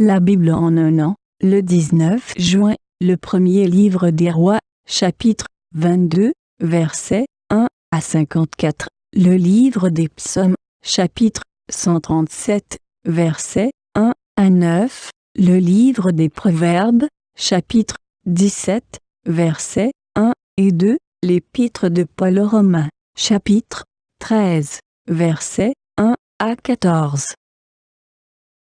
La Bible en un an, le 19 juin, le premier livre des rois, chapitre 22, versets 1 à 54. Le livre des psaumes, chapitre 137, versets 1 à 9. Le livre des proverbes, chapitre 17, versets 1 et 2. L'épître de Paul aux Romains, chapitre 13, versets 1 à 14.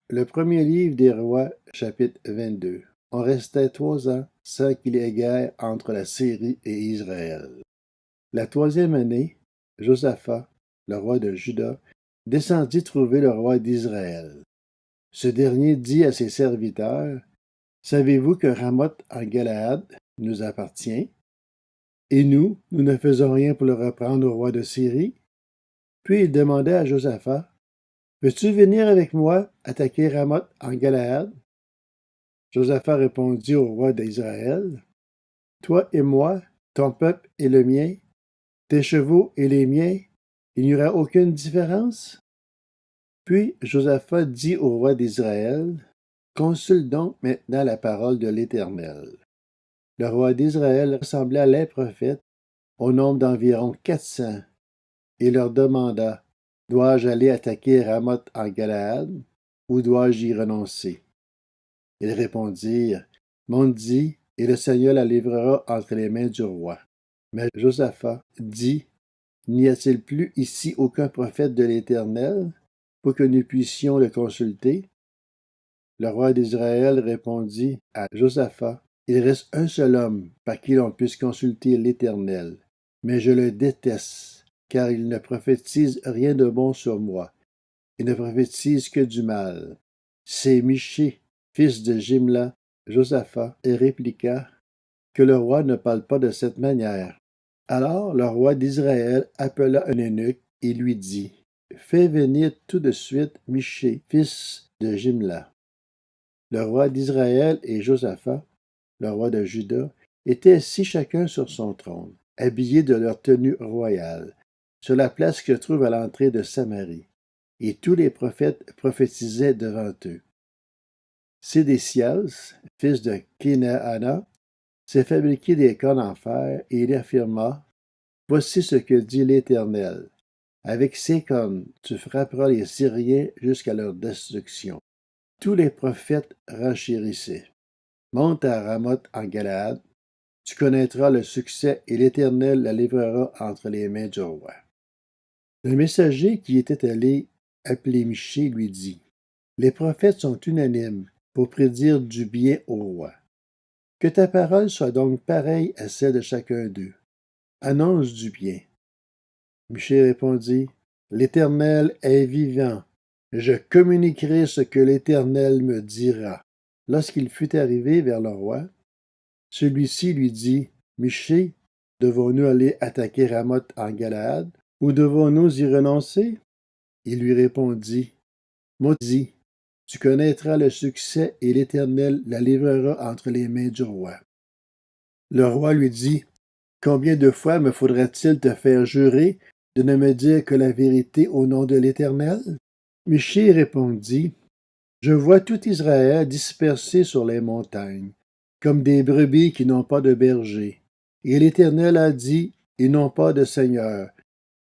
Le premier livre des rois, chapitre 22. On restait 3 ans sans qu'il y ait guerre entre la Syrie et Israël. La 3e année, Josaphat, le roi de Juda, descendit trouver le roi d'Israël. Ce dernier dit à ses serviteurs, « Savez-vous que Ramoth en Galaad nous appartient? Et nous ne faisons rien pour le reprendre au roi de Syrie? » Puis il demanda à Josaphat, « Veux-tu venir avec moi attaquer Ramoth en Galaad? » Josaphat répondit au roi d'Israël, « Toi et moi, ton peuple et le mien, tes chevaux et les miens, il n'y aura aucune différence? » Puis Josaphat dit au roi d'Israël, « Consulte donc maintenant la parole de l'Éternel. » Le roi d'Israël rassembla les prophètes au nombre d'environ 400 et leur demanda, « Dois-je aller attaquer Ramoth en Galaad ou dois-je y renoncer? » Ils répondirent, « Mon dit, et le Seigneur la livrera entre les mains du roi. » Mais Josaphat dit, « N'y a-t-il plus ici aucun prophète de l'Éternel pour que nous puissions le consulter? » Le roi d'Israël répondit à Josaphat, « Il reste un seul homme par qui l'on puisse consulter l'Éternel, mais je le déteste, car il ne prophétise rien de bon sur moi. Il ne prophétise que du mal. C'est Michée, fils de Jimla. » Josaphat répliqua, « Que le roi ne parle pas de cette manière. » Alors le roi d'Israël appela un eunuque et lui dit, « Fais venir tout de suite Michée, fils de Jimla. » Le roi d'Israël et Josaphat, le roi de Juda, étaient assis chacun sur son trône, habillés de leur tenue royale, sur la place que trouve à l'entrée de Samarie, et tous les prophètes prophétisaient devant eux. Sédécias, fils de Kénaana, s'est fabriqué des cornes en fer et il affirma, « Voici ce que dit l'Éternel. Avec ces cornes, tu frapperas les Syriens jusqu'à leur destruction. » Tous les prophètes renchérissaient. « Monte à Ramoth en Galaad, tu connaîtras le succès et l'Éternel la livrera entre les mains du roi. » Le messager qui était allé appeler Michée lui dit, « Les prophètes sont unanimes pour prédire du bien au roi. Que ta parole soit donc pareille à celle de chacun d'eux. Annonce du bien. » Michée répondit, « L'Éternel est vivant. Je communiquerai ce que l'Éternel me dira. » Lorsqu'il fut arrivé vers le roi, celui-ci lui dit, « Michée, devons-nous aller attaquer Ramoth en Galaad, ou devons-nous y renoncer? » Il lui répondit, « Maudit, tu connaîtras le succès et l'Éternel la livrera entre les mains du roi. » Le roi lui dit, « Combien de fois me faudra-t-il te faire jurer de ne me dire que la vérité au nom de l'Éternel? » Michée répondit, « Je vois tout Israël dispersé sur les montagnes, comme des brebis qui n'ont pas de berger. Et l'Éternel a dit, ils n'ont pas de seigneur,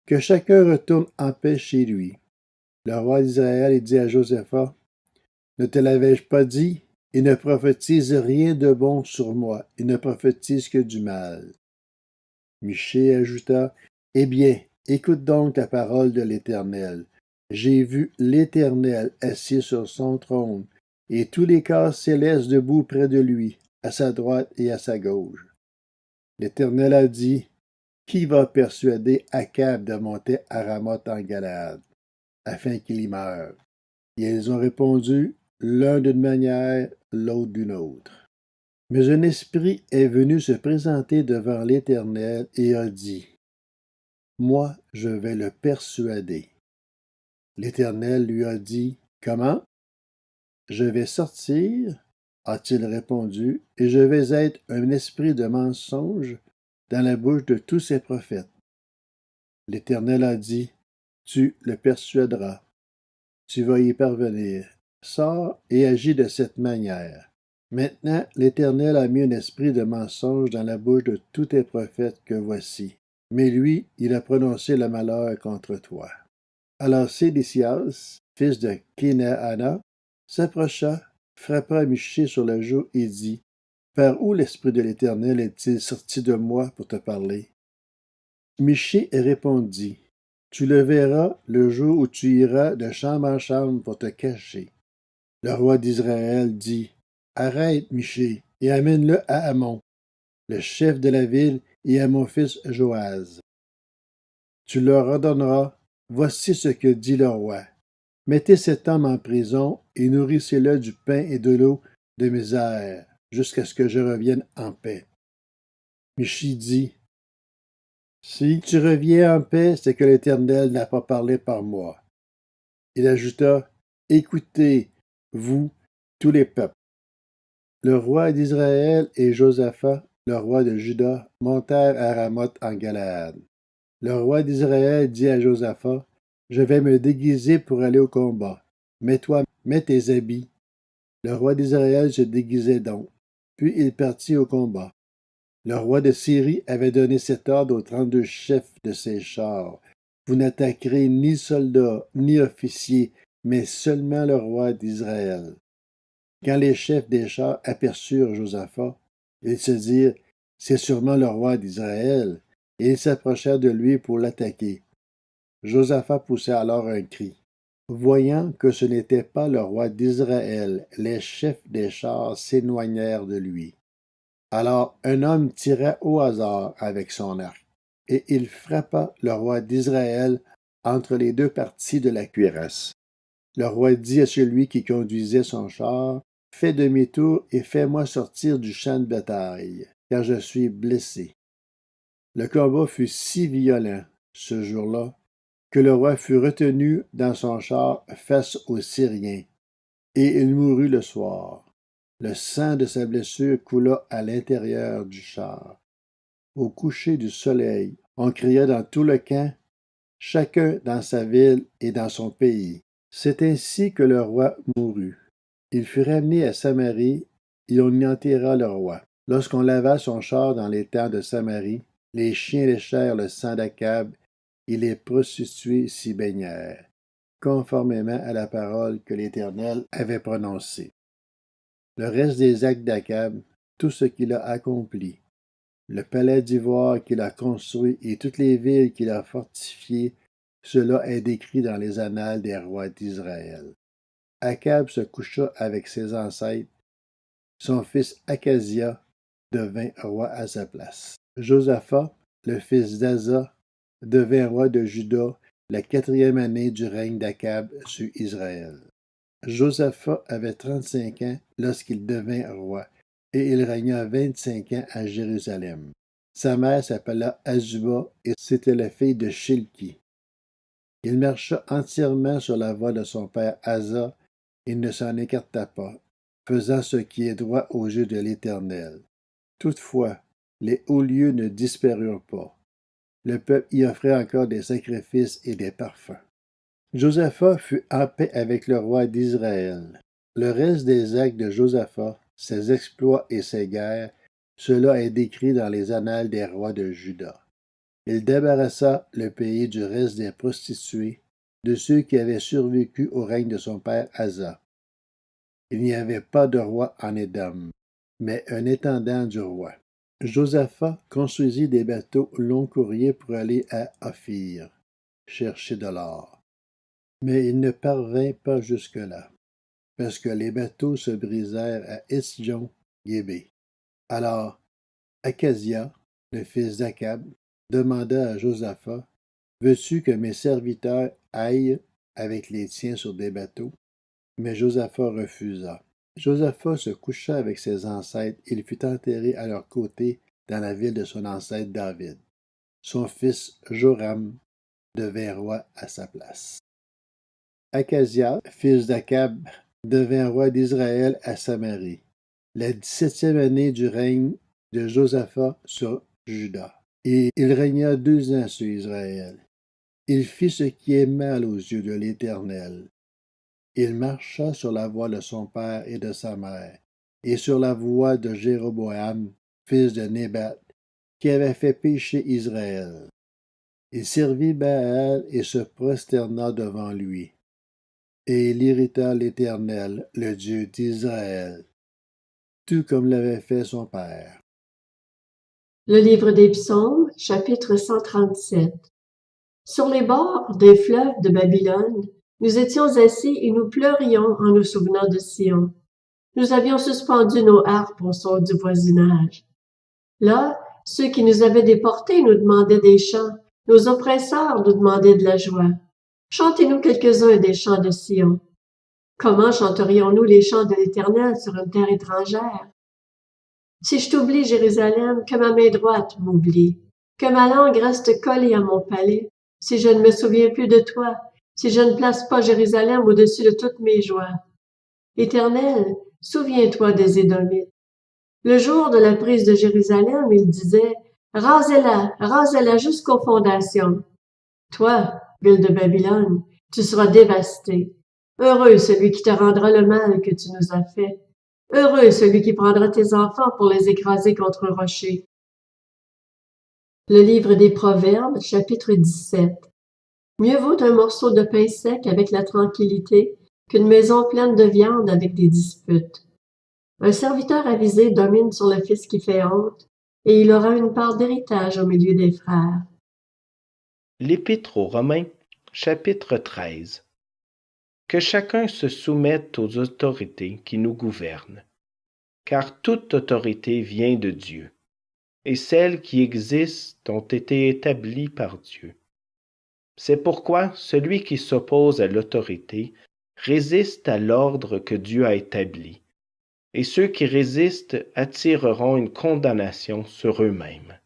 que chacun retourne en paix chez lui. » Le roi d'Israël dit à Josaphat, « Ne te l'avais-je pas dit? Il ne prophétise rien de bon sur moi, il ne prophétise que du mal. » Michée ajouta, « Eh bien, écoute donc la parole de l'Éternel. J'ai vu l'Éternel assis sur son trône, et tous les corps célestes debout près de lui, à sa droite et à sa gauche. L'Éternel a dit, « Qui va persuader Akab de monter à Ramoth en Galaad, afin qu'il y meure? » Et ils ont répondu, l'un d'une manière, l'autre d'une autre. Mais un esprit est venu se présenter devant l'Éternel et a dit, « Moi, je vais le persuader. » L'Éternel lui a dit, « Comment? » « Je vais sortir, a-t-il répondu, et je vais être un esprit de mensonge dans la bouche de tous ses prophètes. » L'Éternel a dit, « Tu le persuaderas. Tu vas y parvenir. sors et agis de cette manière. Maintenant, l'Éternel a mis un esprit de mensonge dans la bouche de tous tes prophètes que voici. Mais lui, il a prononcé le malheur contre toi. » Alors Sédécias, fils de Kénaana, s'approcha, frappa Michée sur le joug et dit, « Par où l'Esprit de l'Éternel est-il sorti de moi pour te parler? » Michée répondit, « Tu le verras le jour où tu iras de chambre en chambre pour te cacher. » Le roi d'Israël dit, « Arrête, Michée, et amène-le à Amon, le chef de la ville, et à mon fils Joaz. Tu leur ordonneras, voici ce que dit le roi. Mettez cet homme en prison et nourrissez-le du pain et de l'eau de misère, jusqu'à ce que je revienne en paix. » Michée dit, « Si tu reviens en paix, c'est que l'Éternel n'a pas parlé par moi. » Il ajouta, « Écoutez, vous, tous les peuples. » Le roi d'Israël et Josaphat, le roi de Juda, montèrent à Ramoth en Galaad. Le roi d'Israël dit à Josaphat, « Je vais me déguiser pour aller au combat. Mets tes habits. » Le roi d'Israël se déguisait donc. Puis il partit au combat. Le roi de Syrie avait donné cet ordre aux 32 chefs de ses chars. « Vous n'attaquerez ni soldats, ni officiers, mais seulement le roi d'Israël. » Quand les chefs des chars aperçurent Josaphat, ils se dirent, « C'est sûrement le roi d'Israël. » Et ils s'approchèrent de lui pour l'attaquer. Josaphat poussa alors un cri. Voyant que ce n'était pas le roi d'Israël, les chefs des chars s'éloignèrent de lui. Alors un homme tira au hasard avec son arc, et il frappa le roi d'Israël entre les deux parties de la cuirasse. Le roi dit à celui qui conduisait son char, « Fais demi-tour et fais-moi sortir du champ de bataille, car je suis blessé. » Le combat fut si violent, ce jour-là, que le roi fut retenu dans son char face aux Syriens, et il mourut le soir. Le sang de sa blessure coula à l'intérieur du char. Au coucher du soleil, on cria dans tout le camp, chacun dans sa ville et dans son pays. C'est ainsi que le roi mourut. Il fut ramené à Samarie, et on y enterra le roi. Lorsqu'on lava son char dans l'étang de Samarie, les chiens léchèrent le sang d'Akab, et les prostituées s'y baignèrent, conformément à la parole que l'Éternel avait prononcée. Le reste des actes d'Akab, tout ce qu'il a accompli, le palais d'ivoire qu'il a construit et toutes les villes qu'il a fortifiées, cela est décrit dans les annales des rois d'Israël. Akab se coucha avec ses ancêtres. Son fils Akazia devint roi à sa place. Josaphat, le fils d'Asa, devint roi de Juda la 4e année du règne d'Akab sur Israël. Josaphat avait 35 ans lorsqu'il devint roi, et il régna 25 ans à Jérusalem. Sa mère s'appela Azuba, et c'était la fille de Shilki. Il marcha entièrement sur la voie de son père Asa, et ne s'en écarta pas, faisant ce qui est droit aux yeux de l'Éternel. Toutefois, les hauts lieux ne disparurent pas. Le peuple y offrait encore des sacrifices et des parfums. Josaphat fut en paix avec le roi d'Israël. Le reste des actes de Josaphat, ses exploits et ses guerres, cela est décrit dans les annales des rois de Juda. Il débarrassa le pays du reste des prostituées, de ceux qui avaient survécu au règne de son père Asa. Il n'y avait pas de roi en Édom, mais un intendant du roi. Josaphat construisit des bateaux long courriers pour aller à Ophir, chercher de l'or. Mais il ne parvint pas jusque-là, parce que les bateaux se brisèrent à Esjon-Gébé. Alors, Akazia, le fils d'Akab, demanda à Josaphat, « Veux-tu que mes serviteurs aillent avec les tiens sur des bateaux? » Mais Josaphat refusa. Josaphat se coucha avec ses ancêtres et il fut enterré à leur côté dans la ville de son ancêtre David. Son fils Joram devint roi à sa place. Akazia, fils d'Akab, devint roi d'Israël à Samarie, la 17e année du règne de Josaphat sur Juda. Et il régna 2 ans sur Israël. Il fit ce qui est mal aux yeux de l'Éternel. Il marcha sur la voie de son père et de sa mère, et sur la voie de Jéroboam, fils de Nébat, qui avait fait pécher Israël. Il servit Baal et se prosterna devant lui. Et il irrita l'Éternel, le Dieu d'Israël, tout comme l'avait fait son père. Le livre des Psaumes, chapitre 137. Sur les bords des fleuves de Babylone, nous étions assis et nous pleurions en nous souvenant de Sion. Nous avions suspendu nos harpes au son du voisinage. Là, ceux qui nous avaient déportés nous demandaient des chants, nos oppresseurs nous demandaient de la joie. Chantez-nous quelques-uns des chants de Sion. Comment chanterions-nous les chants de l'Éternel sur une terre étrangère? Si je t'oublie, Jérusalem, que ma main droite m'oublie, que ma langue reste collée à mon palais, si je ne me souviens plus de toi, si je ne place pas Jérusalem au-dessus de toutes mes joies. Éternel, souviens-toi des Édomites. Le jour de la prise de Jérusalem, il disait, rasez-la jusqu'aux fondations. Toi, ville de Babylone, tu seras dévastée. Heureux celui qui te rendra le mal que tu nous as fait. Heureux celui qui prendra tes enfants pour les écraser contre un rocher. Le livre des Proverbes, chapitre 17. Mieux vaut un morceau de pain sec avec la tranquillité qu'une maison pleine de viande avec des disputes. Un serviteur avisé domine sur le fils qui fait honte, et il aura une part d'héritage au milieu des frères. L'Épître aux Romains, chapitre 13. Que chacun se soumette aux autorités qui nous gouvernent, car toute autorité vient de Dieu, et celles qui existent ont été établies par Dieu. C'est pourquoi celui qui s'oppose à l'autorité résiste à l'ordre que Dieu a établi, et ceux qui résistent attireront une condamnation sur eux-mêmes.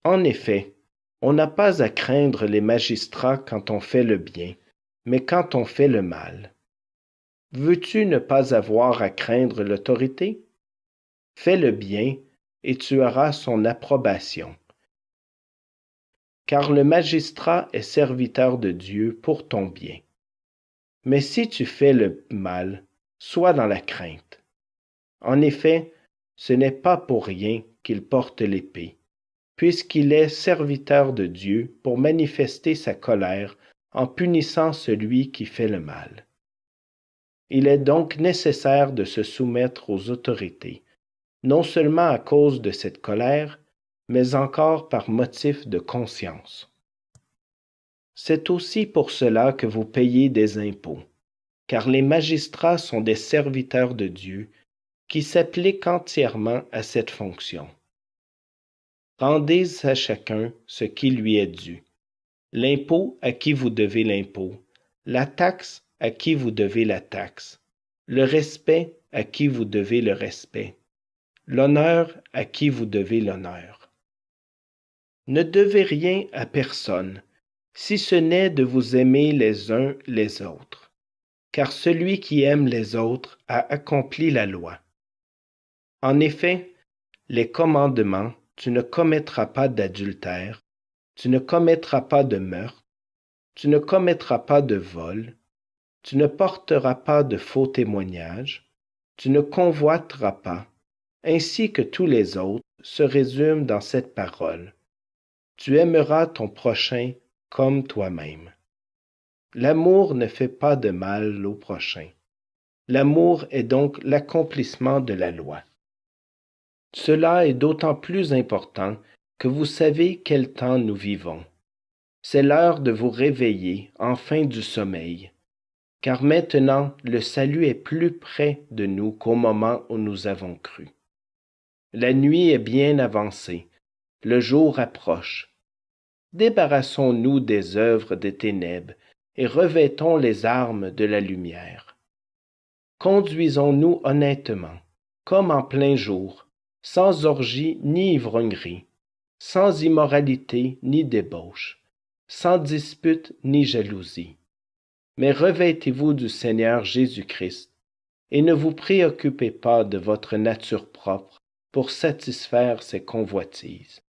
En effet, on n'a pas à craindre les magistrats quand on fait le bien, mais quand on fait le mal. Veux-tu ne pas avoir à craindre l'autorité? Fais le bien, et tu auras son approbation. Car le magistrat est serviteur de Dieu pour ton bien. Mais si tu fais le mal, sois dans la crainte. En effet, ce n'est pas pour rien qu'il porte l'épée, puisqu'il est serviteur de Dieu pour manifester sa colère en punissant celui qui fait le mal. Il est donc nécessaire de se soumettre aux autorités, non seulement à cause de cette colère, mais encore par motif de conscience. C'est aussi pour cela que vous payez des impôts, car les magistrats sont des serviteurs de Dieu qui s'appliquent entièrement à cette fonction. Rendez à chacun ce qui lui est dû. L'impôt à qui vous devez l'impôt, la taxe à qui vous devez la taxe, le respect à qui vous devez le respect, l'honneur à qui vous devez l'honneur. Ne devez rien à personne, si ce n'est de vous aimer les uns les autres, car celui qui aime les autres a accompli la loi. En effet, les commandements, tu ne commettras pas d'adultère, tu ne commettras pas de meurtre, tu ne commettras pas de vol, tu ne porteras pas de faux témoignages, tu ne convoiteras pas, ainsi que tous les autres se résument dans cette parole. Tu aimeras ton prochain comme toi-même. L'amour ne fait pas de mal au prochain. L'amour est donc l'accomplissement de la loi. Cela est d'autant plus important que vous savez quel temps nous vivons. C'est l'heure de vous réveiller enfin du sommeil, car maintenant le salut est plus près de nous qu'au moment où nous avons cru. La nuit est bien avancée, le jour approche. Débarrassons-nous des œuvres des ténèbres et revêtons les armes de la lumière. Conduisons-nous honnêtement, comme en plein jour, sans orgie ni ivrognerie, sans immoralité ni débauche, sans dispute ni jalousie. Mais revêtez-vous du Seigneur Jésus-Christ, et ne vous préoccupez pas de votre nature propre pour satisfaire ses convoitises.